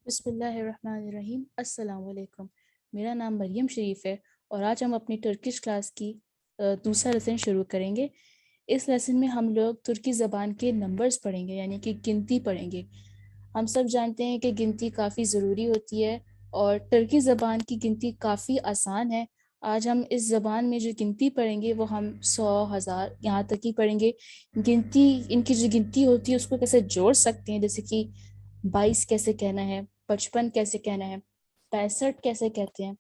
बिस्मिल्लाहिर्रहमानिर्रहीम। अस्सलाम वालेकुम। मेरा नाम मरियम शरीफ है और आज हम अपनी तुर्किश क्लास की दूसरा लेसन शुरू करेंगे। इस लेसन में हम लोग तुर्की ज़बान के नंबर्स पढ़ेंगे, यानी कि गिनती पढ़ेंगे। हम सब जानते हैं कि गिनती काफ़ी ज़रूरी होती है और तुर्की ज़बान की गिनती काफ़ी आसान है। आज हम इस ज़बान में जो गिनती पढ़ेंगे वो हम 100, 1000 यहाँ तक ही पढ़ेंगे। गिनती, इनकी जो गिनती होती है उसको कैसे जोड़ सकते हैं, जैसे कि 22 कैसे कहना है, 55 कैसे कहना है, 65 कैसे कहते हैं,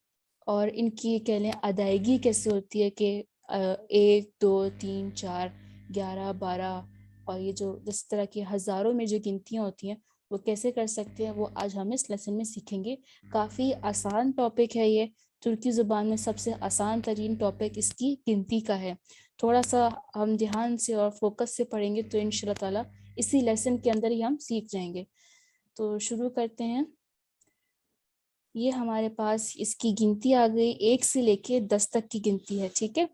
और इनकी कह लें अदायगी कैसे होती है कि 1, 2, 3, 4, 11, 12, और ये जो जिस तरह की हज़ारों में जो गिनतियाँ होती हैं वो कैसे कर सकते हैं, वो आज हम इस लेसन में सीखेंगे। काफ़ी आसान टॉपिक है ये। तुर्की ज़ुबान में सबसे आसान तरीन टॉपिक इसकी गिनती का है। थोड़ा सा हम ध्यान से और फोकस से पढ़ेंगे तो इंशाल्लाह ताला इसी लेसन के अंदर ही हम सीख जाएंगे। तो शुरू करते हैं। ये हमारे पास इसकी गिनती आ गई, 1 से लेके 10 तक की गिनती है, ठीक है।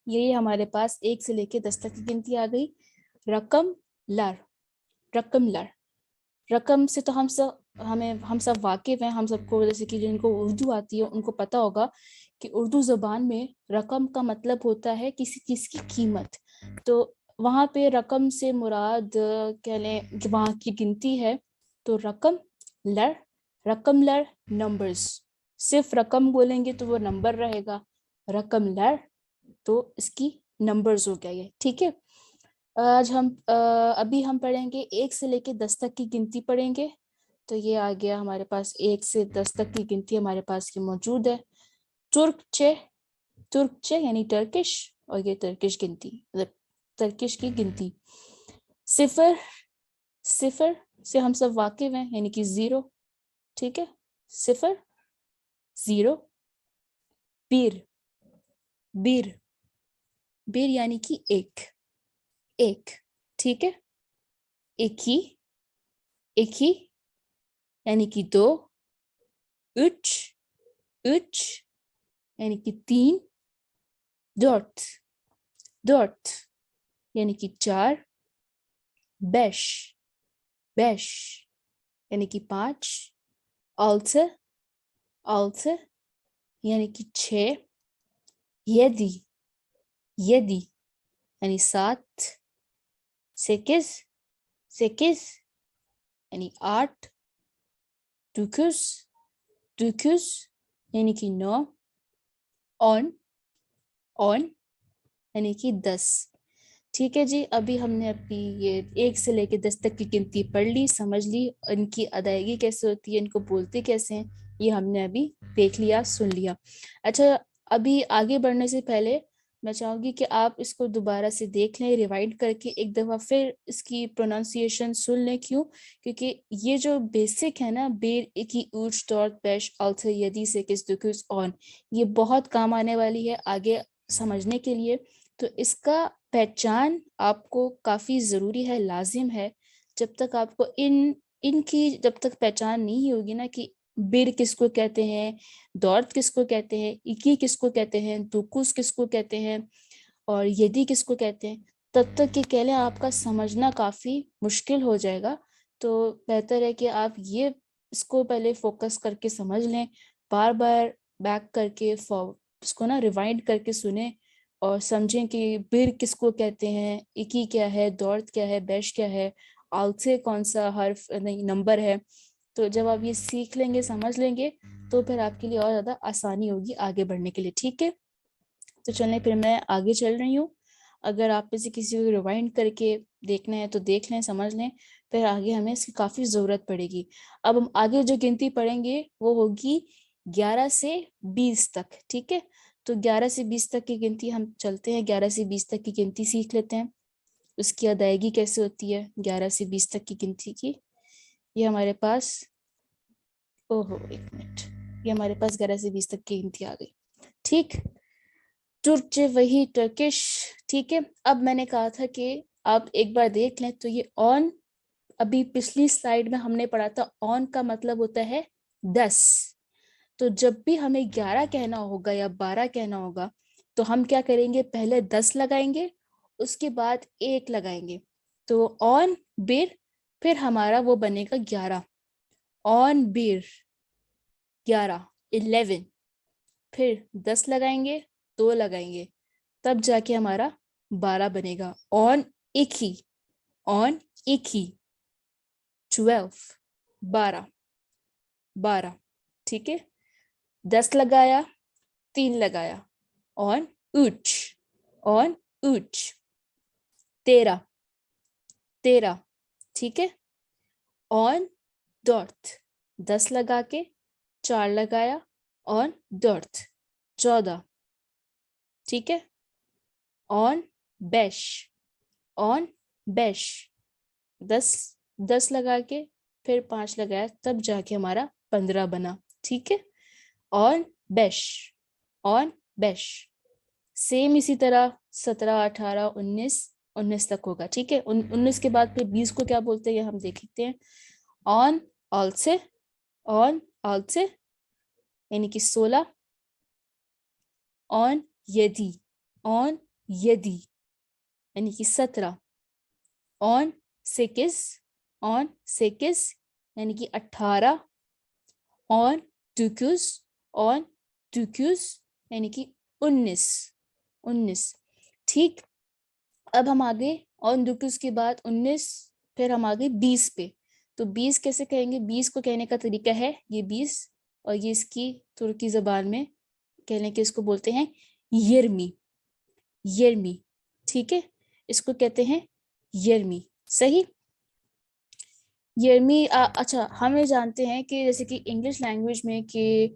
ये हमारे पास 1 से लेके 10 तक की गिनती आ गई। रकम लर, रकम लर, रकम से तो हम सब वाकिफ हैं। हम सबको, जैसे कि जिनको उर्दू आती है उनको पता होगा कि उर्दू ज़बान में रकम का मतलब होता है किसी चीज़ की कीमत। तो वहाँ पे रकम से मुराद कह लें कि वहाँ की गिनती है। तो रकम लर, रकम लर नंबर्स, सिर्फ रकम बोलेंगे तो वो नंबर रहेगा, रकम लर तो इसकी नंबर्स हो गया ये, ठीक है। आज हम अभी हम पढ़ेंगे 1 से लेके 10 तक की गिनती पढ़ेंगे। तो ये आ गया हमारे पास 1 से 10 तक की गिनती हमारे पास की मौजूद है। तुर्कचे, तुर्कचे यानी टर्किश, और ये टर्किश गिनती मतलब टर्किश की गिनती। सिफर, सिफर से हम सब वाकिफ हैं, यानी कि 0, ठीक है। सिफर, 0। बीर, बीर, बीर यानी कि एक, एक, ठीक है। इकी, इकी यानी कि 2। üç, üç यानी कि 3। dört, dört यानी कि 4। beş, beş यानी कि 5। altı, altı यानी कि 6। yedi, yedi यानी 7। sekiz, sekiz यानी 8। dokuz, dokuz यानी कि 9। on, on यानी कि 10, ठीक है जी। अभी हमने अपनी ये 1 से लेके 10 तक की गिनती पढ़ ली, समझ ली, इनकी अदायगी कैसे होती है, इनको बोलते कैसे हैं, ये हमने अभी देख लिया, सुन लिया। अच्छा, अभी आगे बढ़ने से पहले मैं चाहूँगी कि आप इसको दोबारा से देख लें, रिवाइंड करके एक दफ़ा फिर इसकी प्रोनाउंसिएशन सुन लें। क्यों? क्योंकि ये जो बेसिक है ना, बेर, इकी, ऊच, डॉट, पेश, अल्थर, यदि, सेकिस, दुकुस, ऑन, ये बहुत काम आने वाली है आगे समझने के लिए। तो इसका पहचान आपको काफ़ी ज़रूरी है, लाजिम है। जब तक आपको इनकी जब तक पहचान नहीं होगी ना कि बिर किसको कहते हैं, दौर्त किसको कहते हैं, इकी किसको कहते हैं, दुकुस किसको कहते हैं, और यदि किसको कहते हैं, तब तक कि कह लें आपका समझना काफ़ी मुश्किल हो जाएगा। तो बेहतर है कि आप ये इसको पहले फोकस करके समझ लें, बार बार बैक करके इसको ना रिवाइंड करके सुने और समझें कि बिर किसको कहते हैं, इकी क्या है, दौर्त क्या है, बेश क्या है, आलसे कौन सा हर्फ नहीं नंबर है। तो जब आप ये सीख लेंगे, समझ लेंगे, तो फिर आपके लिए और ज़्यादा आसानी होगी आगे बढ़ने के लिए, ठीक है। तो चलें फिर मैं आगे चल रही हूँ। अगर आप में से किसी को रिवाइंड करके देखना है तो देख लें, समझ लें, फिर आगे हमें इसकी काफ़ी ज़रूरत पड़ेगी। अब हम आगे जो गिनती पढ़ेंगे वो होगी 11 से 20 तक, ठीक है। तो 11 से 20 तक की गिनती हम चलते हैं, 11 से 20 तक की गिनती सीख लेते हैं, उसकी अदायगी कैसे होती है 11 से 20 तक की गिनती की। ये हमारे पास, ओहो एक मिनट, ये हमारे पास 11 से 20 तक की गिनती आ गई, ठीक। तुर्चे वही टर्किश, ठीक है। अब मैंने कहा था कि आप एक बार देख लें। तो ये ऑन, अभी पिछली स्लाइड में हमने पढ़ा था ऑन का मतलब होता है 10। तो जब भी हमें 11 कहना होगा या 12 कहना होगा तो हम क्या करेंगे, पहले 10 लगाएंगे, उसके बाद 1 लगाएंगे। तो ऑन बिर, फिर हमारा वो बनेगा 11। ऑन बीर 11, 11, फिर 10 लगाएंगे, 2 लगाएंगे, तब जाके हमारा 12 बनेगा। ऑन एक ही, ऑन एक ही 12, 12, 12, ठीक है। 10 लगाया, 3 लगाया, ऑन उच, ऑन उच 13, 13, ठीक है। ऑन डॉर्थ 10 लगा के 4 लगाया, ऑन डॉर्थ 14, ठीक है। ऑन बैश, ऑन बैश 10 लगा के फिर 5 लगाया, तब जाके हमारा 15 बना, ठीक है। On bash, on bash same इसी तरह 17, 18, 19, 19 तक होगा, ठीक है। 19 के बाद फिर 20 को क्या बोलते हैं हम देखते हैं। ऑन ऑल्से, ऑन ऑल्से यानी कि 16। ऑन यदि, ऑन यदि यानी कि 17। ऑन सेकिस, ऑन सेकिस यानी कि 18। ऑन टुकुस, ऑन टुकुस यानी कि 19, 19, ठीक। अब हम आगे ऑन दुकुस के बाद 19, फिर हम आगे 20 पे। तो 20 कैसे कहेंगे? 20 को कहने का तरीका है ये 20, और ये इसकी तुर्की जबान में कहने के इसको बोलते हैं यर्मी, यर्मी, ठीक है। इसको कहते हैं यर्मी, सही। यर्मी अच्छा, हम ये जानते हैं कि जैसे कि इंग्लिश लैंग्वेज में कि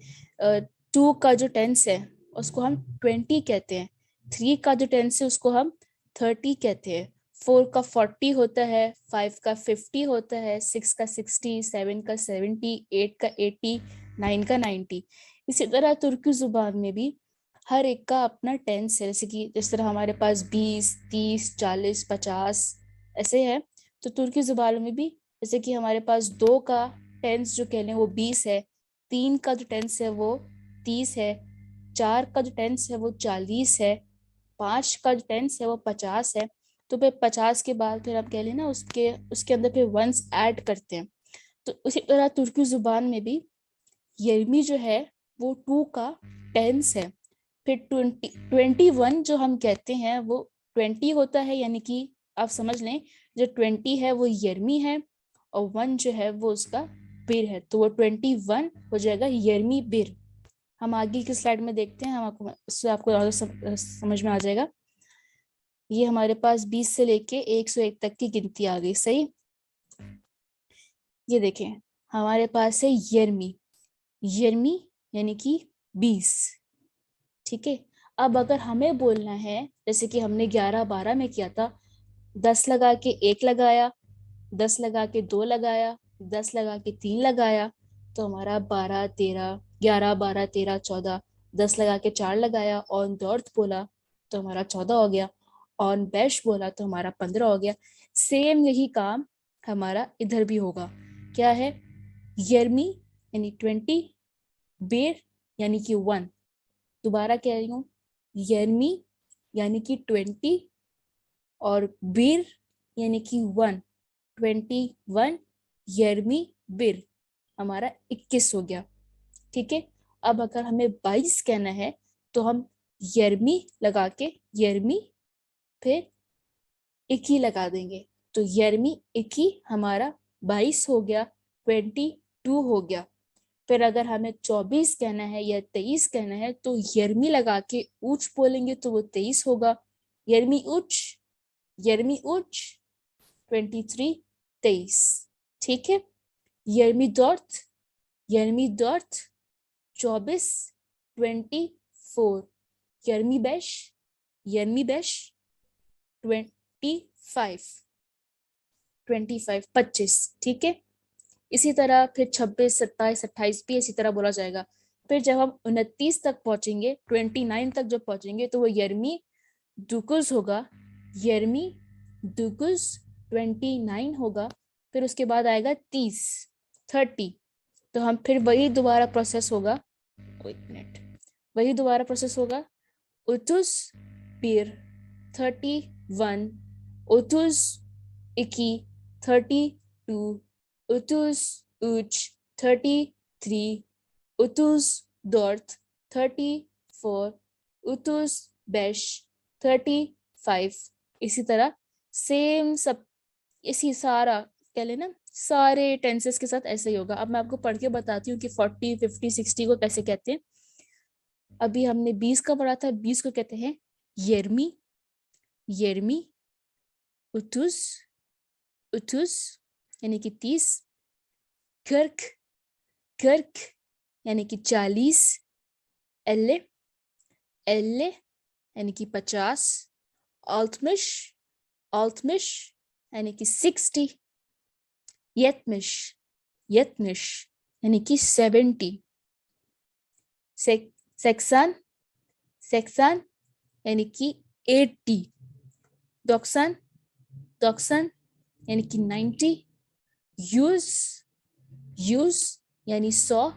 2 का जो टेंस है उसको हम 20 कहते हैं, 3 का जो टेंस है उसको हम 30 कहते हैं, 4 का 40 होता है, 5 का 50 होता है, 6 का 60, 7 का 70, 8 का 80, 9 का 90। इसी तरह तुर्की जुबान में भी हर एक का अपना टेंस है, जैसे कि जिस तरह हमारे पास 20, 30, 40, 50 ऐसे है, तो तुर्की जुबान में भी जैसे कि हमारे पास 2 का टेंस जो कह लें वो 20 है, 3 का जो टेंस है वो 30 है, 4 का जो टेंस है वो 40 है, 5 का जो टेंस है वो 50 है। तो फिर 50 के बाद फिर आप कह लें ना उसके उसके अंदर फिर वंस ऐड करते हैं। तो उसी तरह तुर्की जुबान में भी यर्मी जो है वो 2 का टेंस है। फिर 21 जो हम कहते हैं वो 20 होता है, यानी कि आप समझ लें जो 20 है वो यर्मी है और 1 जो है वो उसका बिर है, तो वो 21 हो जाएगा यर्मी बिर। हम आगे की स्लाइड में देखते हैं, हम आपको उससे आपको और समझ में आ जाएगा। ये हमारे पास 20 से लेके 101 तक की गिनती आ गई, सही। ये देखें हमारे पास है यर्मी, यर्मी यानी कि 20, ठीक है। अब अगर हमें बोलना है जैसे कि हमने 11, 12 में किया था, 10 लगा के 1 लगाया, 10 लगा के 2 लगाया, 10 लगा के 3 लगाया, तो हमारा 12, 13, 11, 12, 13, 14, 10 लगा के 4 लगाया, ऑन डॉर्थ बोला तो हमारा 14 हो गया, ऑन बैश बोला तो हमारा 15 हो गया। सेम यही काम हमारा इधर भी होगा। क्या है? यर्मी यानी 20, बेर यानी कि 1। दोबारा कह रही हूँ, यर्मी यानी कि 20 और बीर यानी कि 1, 21 यर्मी बिर हमारा 21 हो गया, ठीक है। अब अगर हमें 22 कहना है तो हम यर्मी लगा के यर्मी फिर इक्की लगा देंगे, तो यर्मी इक्की हमारा 22 हो गया, 22 हो गया। फिर अगर हमें 24 कहना है या 23 कहना है तो यर्मी लगा के ऊंच बोलेंगे तो वो 23 होगा, यर्मी उच, यर्मी उच 23, 23, ठीक है। यर्मी डॉर्थ, यर्मी डॉर्थ 24, 24, यर्मी बेश, यर्मी बेश 25, 25, 25, ठीक है। इसी तरह फिर 26, 27, 28 भी इसी तरह बोला जाएगा। फिर जब हम 29 तक पहुंचेंगे, 29 तक जब पहुंचेंगे तो वो यर्मी दुकुस होगा, यर्मी दुकुस 29 होगा। फिर उसके बाद आएगा 30, 30, तो हम फिर वही दोबारा प्रोसेस होगा, एक मिनट, वही दोबारा प्रोसेस होगा। उतुस पीर 31, उतुस इकी 32, उतुस उच 33, 34, 34, 35, 35। इसी तरह सेम सब इसी सारा कह लेना सारे टेंसेस के साथ ऐसे ही होगा। अब मैं आपको पढ़ के बताती हूँ कि 40, 50, 60 को कैसे कहते हैं। अभी हमने 20 का पढ़ा था, 20 को कहते हैं येरमी, येरमी, 30, 30 यानी कि 30, 40, 40 यानी कि 40, 50, 50 यानी कि 50, 60, 60 यानी कि 60, 70, 70 यानी कि 70, 80, 80 यानी कि 80, 90, 90 यानी कि 90, यूज, यूज यानी 100,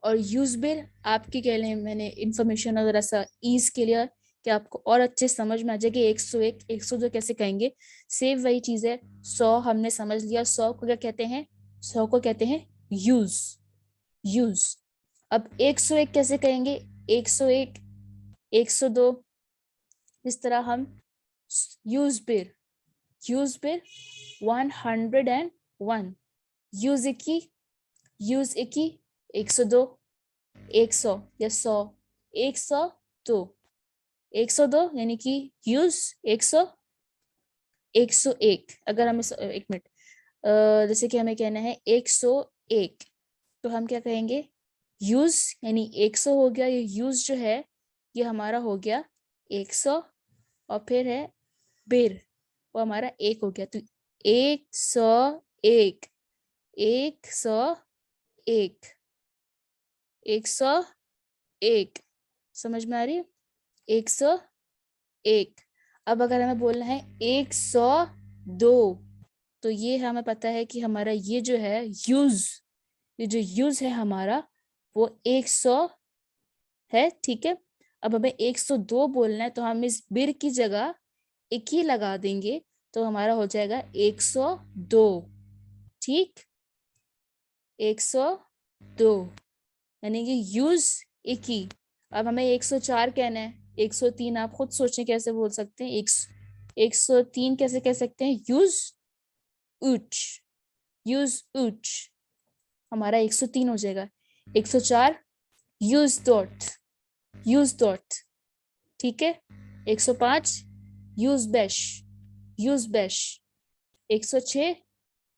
और यूज बिर आपके कह लें मैंने इंफॉर्मेशन और सा ईज के लिए कि आपको और अच्छे समझ में आ जाएगी। 101, 102 कैसे कहेंगे, सेम वही चीज है। 100 हमने समझ लिया, 100 को क्या कहते हैं, 100 को कहते हैं यूज, यूज। अब 101 कैसे कहेंगे, 101, 102, इस तरह हम यूज बिर, यूज बिर 101, यूज इकी, यूज इकी 102, 100 या 100, 102, 102 यानी कि यूज 100, 101। अगर हम एक मिनट जैसे कि हमें कहना है 101, तो हम क्या कहेंगे, यूज यानी 100 हो गया, ये यूज जो है ये हमारा हो गया 100, और फिर है बिर वो हमारा 1 हो गया, तो 101, 101, 101, समझ में आ रही है, 101। अब अगर हमें बोलना है 102, तो ये हमें पता है कि हमारा ये जो है यूज, ये जो यूज है हमारा वो 100 है, ठीक है। अब हमें 102 बोलना है, तो हम इस बिर की जगह एक ही लगा देंगे, तो हमारा हो जाएगा 102, ठीक, 102 यानी कि यूज एक ही। अब हमें 104 कहना है, 103 आप खुद सोचें कैसे बोल सकते हैं, 103 कैसे कह सकते हैं, यूज उच, यूज उच, हमारा 103 हो जाएगा। 104 यूज डॉट, यूज डॉट, ठीक है। 105 यूज बैश, यूज बैश। 106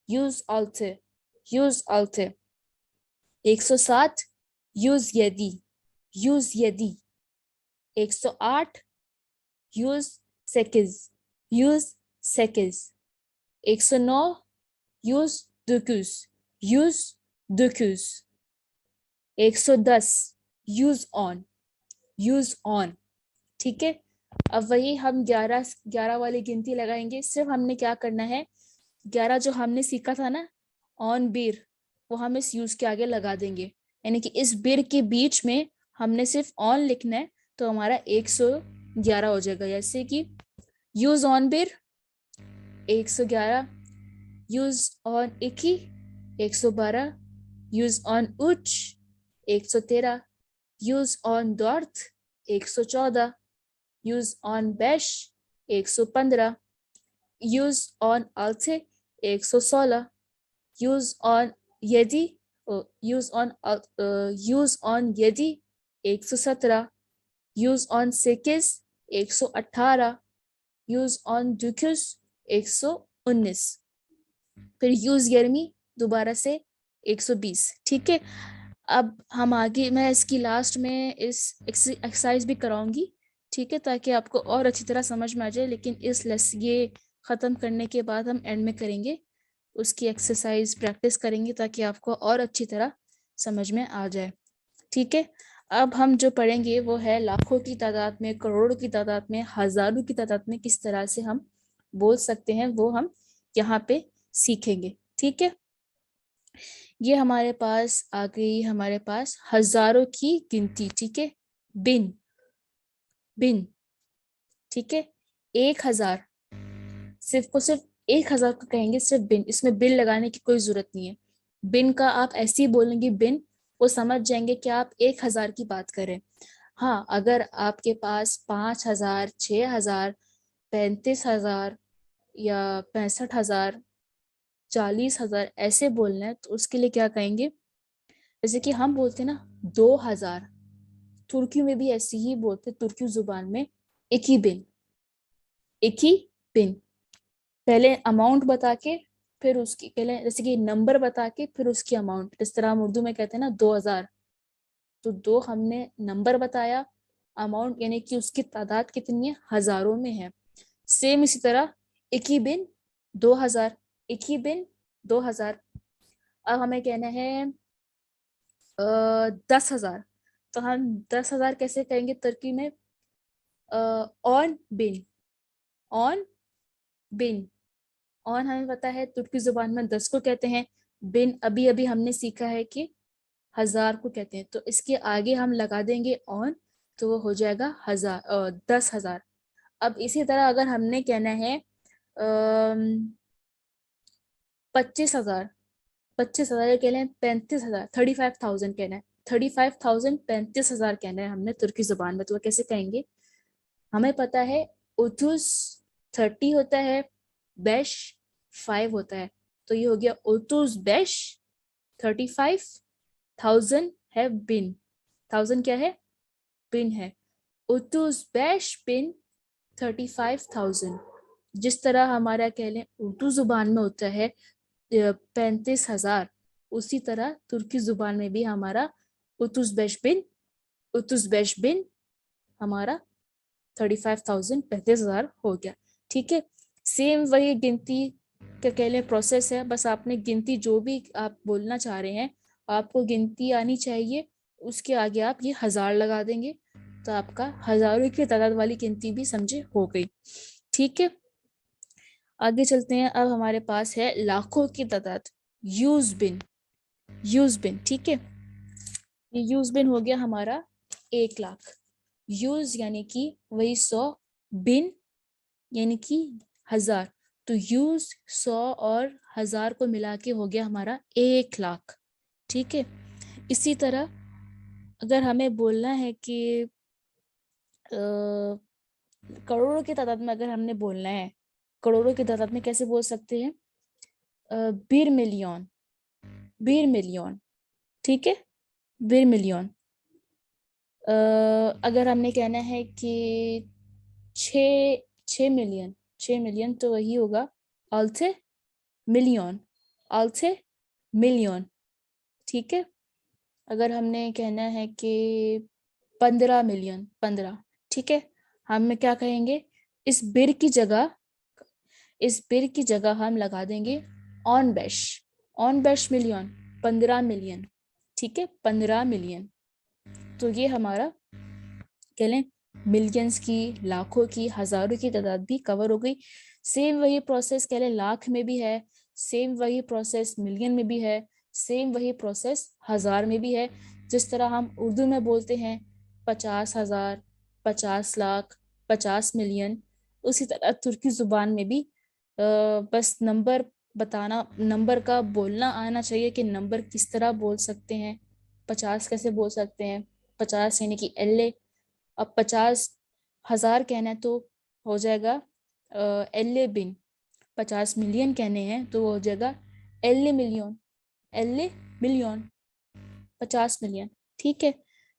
यूज आल्टे, यूज आल्टे। 107 यूज यदि, यूज यदि। 108 यूज सेकिज, यूज सेकिज। 109 यूज दुकुस, यूज दुकुस। 110 यूज ऑन, यूज ऑन, ठीक है। अब वही हम 11 वाली गिनती लगाएंगे। सिर्फ हमने क्या करना है, 11 जो हमने सीखा था ना ऑन बिर, वो हम इस यूज के आगे लगा देंगे, यानी कि इस बिर के बीच में हमने सिर्फ ऑन लिखना है, तो हमारा 111 हो जाएगा। जैसे कि यूज ऑन बिर 111, यूज ऑन इकी 112, यूज ऑन उच 113, यूज ऑन डॉर्थ 114, यूज ऑन बैश 115, यूज ऑन आल्थे 116, यूज ऑन यदि, यूज ऑन यूज ऑन यदि 117, यूज ऑन सेकिस 118, यूज ऑन दुकुस 119, फिर यूज गर्मी दोबारा से 120, ठीक है। अब हम आगे, मैं इसकी लास्ट में इस एक्सरसाइज भी कराऊंगी, ठीक है, ताकि आपको और अच्छी तरह समझ में आ जाए। लेकिन इस ये ख़त्म करने के बाद हम एंड में करेंगे उसकी एक्सरसाइज, प्रैक्टिस करेंगे ताकि आपको और अच्छी तरह समझ में आ जाए, ठीक है। अब हम जो पढ़ेंगे वो है लाखों की तादाद में, करोड़ों की तादाद में, हजारों की तादाद में किस तरह से हम बोल सकते हैं, वो हम यहाँ पे सीखेंगे, ठीक है। ये हमारे पास आ गई, हमारे पास हजारों की गिनती, ठीक है। बिन, बिन, ठीक है। 1000, सिर्फ को सिर्फ 1000 को कहेंगे, सिर्फ बिन, इसमें बिल लगाने की कोई जरूरत नहीं है। बिन का आप ऐसे ही बोलेंगे बिन, वो समझ जाएंगे कि आप 1,000 की बात करें। हाँ, अगर आपके पास 5,000, 6,000, 35,000 या 65,000, 40,000 ऐसे बोलना है तो उसके लिए क्या कहेंगे? जैसे कि हम बोलते हैं ना 2,000, तुर्की में भी ऐसे ही बोलते, तुर्की जुबान में एक ही बिन, एक ही बिन। पहले अमाउंट बता के, फिर उसकी पहले जैसे कि नंबर बता के फिर उसकी अमाउंट, जिस तरह हम उर्दू में कहते हैं ना 2,000, तो दो हमने नंबर बताया, अमाउंट यानी कि उसकी तादाद कितनी है, हजारों में है। सेम इसी तरह एक ही बिन 2,000, एक ही बिन 2,000। अब हमें कहना है 10,000, तो हम 10,000 कैसे कहेंगे तुर्की में? ऑन बिन, ऑन बिन। ऑन हमें पता है तुर्की जुबान में 10 को कहते हैं, बिन अभी अभी हमने सीखा है कि 1,000 को कहते हैं, तो इसके आगे हम लगा देंगे ऑन, तो वो हो जाएगा 10,000। अब इसी तरह अगर हमने कहना है 25,000, 25,000 कहना है 35,000, 35,000 कहना है, 35,000, 35,000 कहना है हमने तुर्की जुबान में, तो वो कैसे कहेंगे? हमें पता है ओतुस 30 होता है, बेश 5 होता है, तो ये हो गया ओतुस बेश 35,000 है बिन, 1000 क्या है? बिन है। ओतुस बेश बिन 35,000। जिस तरह हमारा कह लें उर्दू जुबान में होता है 35,000, उसी तरह तुर्की जुबान में भी हमारा उतुस बेश बिन हमारा 35,000, 35,000 हो गया। ठीक है, सेम वही गिनती का कह लें प्रोसेस है, बस आपने गिनती जो भी आप बोलना चाह रहे हैं आपको गिनती आनी चाहिए, उसके आगे आप ये 1,000 लगा देंगे, तो आपका हजारों की तादाद वाली गिनती भी समझे हो गई। ठीक है, आगे चलते हैं। अब हमारे पास है लाखों की तादाद, यूज बिन, यूज बिन। ठीक है, ये यूज बिन हो गया हमारा 1,00,000। यूज यानी कि वही 100, बिन यानी कि 1,000, तो यूज 100 और 1,000 को मिला के हो गया हमारा 1,00,000। ठीक है, इसी तरह अगर हमें बोलना है कि करोड़ों की तादाद में अगर हमने बोलना है, करोड़ों की तादाद में कैसे बोल सकते हैं? बीर मिलियन, बीर मिलियन। ठीक है, बीर मिलियन। अगर हमने कहना है कि 6 मिलियन, 6 मिलियन, तो वही होगा अल्थे मिलियन, अल्थे मिलियन। ठीक है, अगर हमने कहना है कि 15 मिलियन, 15, ठीक है, हम क्या कहेंगे? इस बिर की जगह, इस बिर की जगह हम लगा देंगे on bash, on bash million, 15 million. ठीक है, 15 मिलियन। तो ये हमारा कह लें मिलियंस की, लाखों की, हजारों की तादाद भी कवर हो गई। सेम वही प्रोसेस कह लें लाख में भी है, सेम वही प्रोसेस मिलियन में भी है, सेम वही प्रोसेस 1,000 में भी है। जिस तरह हम उर्दू में बोलते हैं 50,000, 50 लाख, 50 मिलियन, उसी तरह तुर्की जुबान में भी बस नंबर बताना, नंबर का बोलना आना चाहिए कि नंबर किस तरह बोल सकते हैं। 50 कैसे बोल सकते हैं? 50 यानी कि एल। अब 50,000 कहना है तो हो जाएगा एल बिन। 50 मिलियन कहने हैं तो वो हो जाएगा L million, L million, 50 million. ठीक है,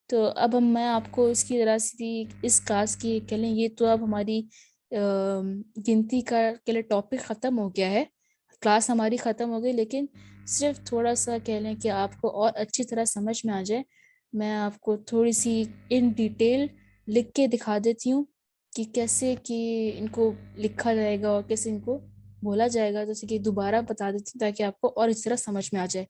तो अब मैं आपको इसकी जरा सी इस क्लास की कह लें, ये तो अब हमारी गिनती का के लिए टॉपिक ख़त्म हो गया है, क्लास हमारी ख़त्म हो गई, लेकिन सिर्फ थोड़ा सा कह लें कि आपको और अच्छी तरह समझ में आ जाए, मैं आपको थोड़ी सी इन डिटेल लिख के दिखा देती हूँ कि कैसे कि इनको लिखा जाएगा और कैसे इनको बोला जाएगा, जैसे कि दोबारा बता देती हूँ ताकि आपको और इस तरह समझ में आ जाए।